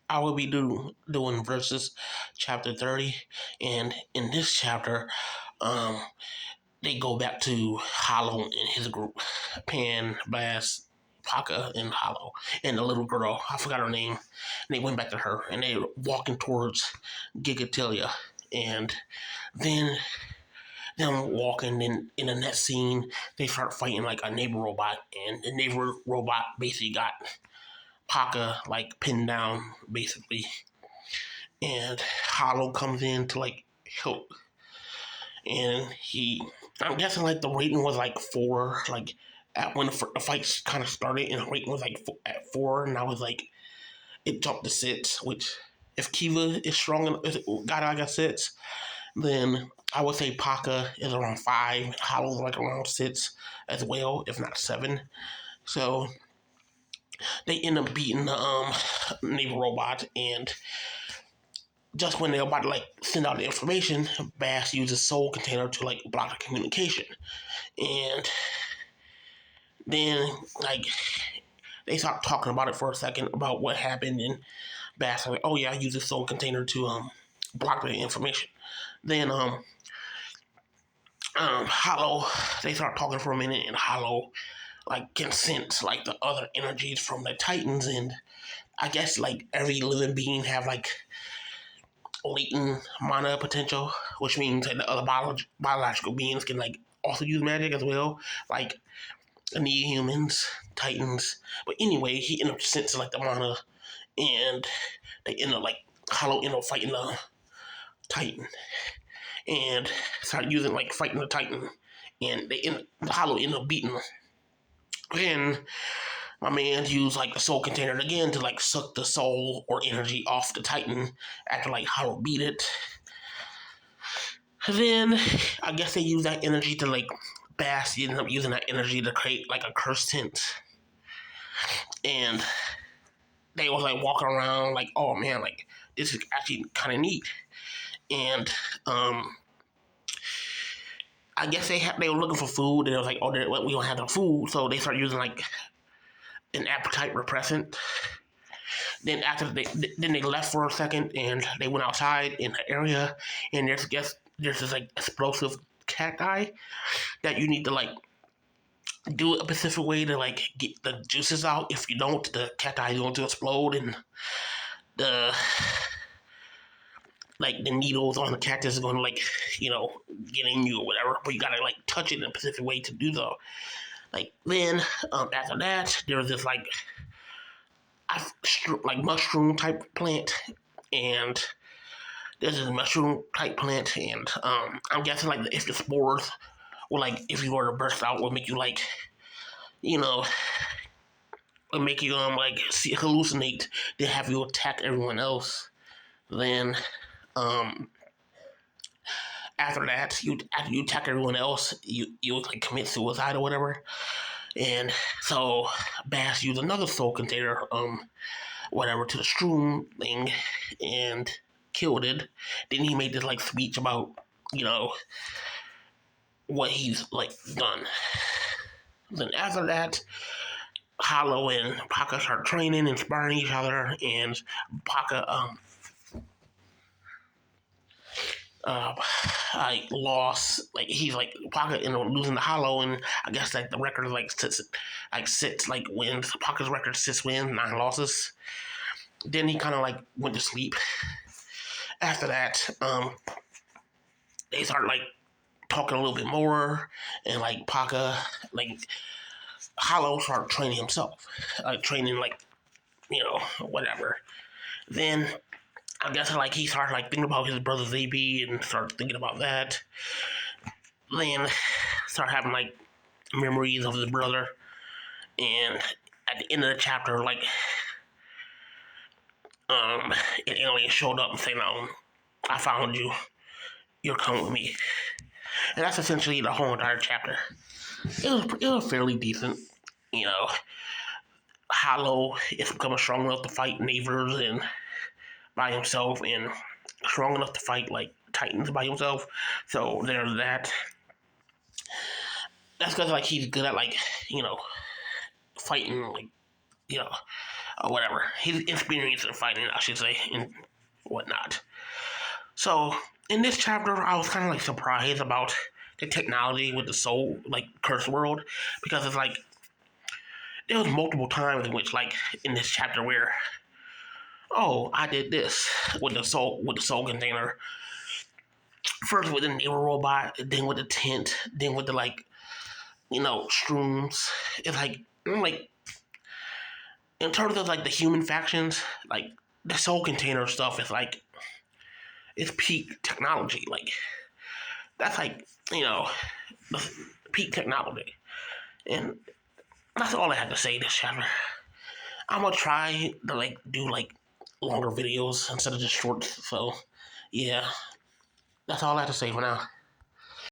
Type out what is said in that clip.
I will be doing verses chapter 30, and in this chapter, um, they go back to Hollow and his group, Pan, Bass, Paka, and Hollow, and the little girl. I forgot her name. And they went back to her, and they were walking towards Gigatilia, and then them walking in the next scene, they start fighting like a neighbor robot, and the neighbor robot basically got Paka like pinned down basically, and Hollow comes in to like help, and I'm guessing like the rating was like 4, like at when the fight kind of started, and the rating was like at 4, and I was like it jumped to 6, which if Kiva is strong, if got like a 6, then I would say Paka is around 5, Hollow's like around 6 as well, if not 7. So they end up beating the naval robot, and just when they're about to like send out the information, Bass uses Soul Container to like block the communication, and then like they start talking about it for a second about what happened, and Bass like, oh yeah, I use the Soul Container to block the information. Then Hollow, they start talking for a minute, and Hollow like can sense like the other energies from the Titans, and I guess like every living being have like latent mana potential, which means that the other biological beings can like also use magic as well, like the humans, Titans. But anyway, he ended up sensing like the mana, and they end up like Hollow end up fighting the Titan, and start using like fighting the Titan, and Hollow end up beating them. Then my man used like the soul container again to like suck the soul or energy off the Titan after like Hollow beat it. Then I guess they use that energy to like Bass ended up using that energy to create like a curse tent. And they was like walking around like, oh man, like this is actually kind of neat. And I guess they were looking for food, and they was like, oh, we don't have no food, so they started using like an appetite repressant. Then they left for a second, and they went outside in the area, and there's this like explosive cacti that you need to like do it a specific way to like get the juices out. If you don't, the cacti is going to explode, and the like the needles on the cactus is going to like get in you or whatever. But you gotta like touch it in a specific way to do so. Like then after that, there was this like mushroom type plant, and this is a mushroom type plant, and I'm guessing like if the spores or like if you were to burst out, will make you like will make you like hallucinate, then have you attack everyone else. Then after that, after you attack everyone else, you like commit suicide or whatever. And so Bass used another soul container, whatever, to the Shroom thing, and killed it. Then he made this like speech about what he's like done. Then after that, Hollow and Paka start training, inspiring each other, and Paka like lost, like he's like Paka ended up losing the Hollow, and I guess like the record like sits like wins. Paka's record 6 wins, 9 losses. Then he kind of like went to sleep. After that, they started like talking a little bit more, and like Paka, like Hollow started training himself, training like whatever. Then I guess like he started like thinking about his brother ZB and started thinking about that. Then started having like memories of his brother, and at the end of the chapter, like an alien showed up and said, "No, I found you. You're coming with me." And that's essentially the whole entire chapter. It was fairly decent, you know. Hollow is becoming strong enough to fight neighbors and by himself, and strong enough to fight like Titans by himself. So there's that. That's because like he's good at like fighting like you know or whatever. His experience in fighting, I should say, and whatnot. So in this chapter, I was kind of like surprised about the technology with the soul, like curse world, because it's like there was multiple times in which, like in this chapter, where oh, I did this with the soul container. First with the Nero robot, then with the tent, then with the like shrooms. It's like I'm like in terms of like the human factions, like the soul container stuff is like it's peak technology. Like that's like the peak technology, and that's all I have to say this chapter. I'm gonna try to like do like longer videos instead of just shorts. So yeah, that's all I have to say for now.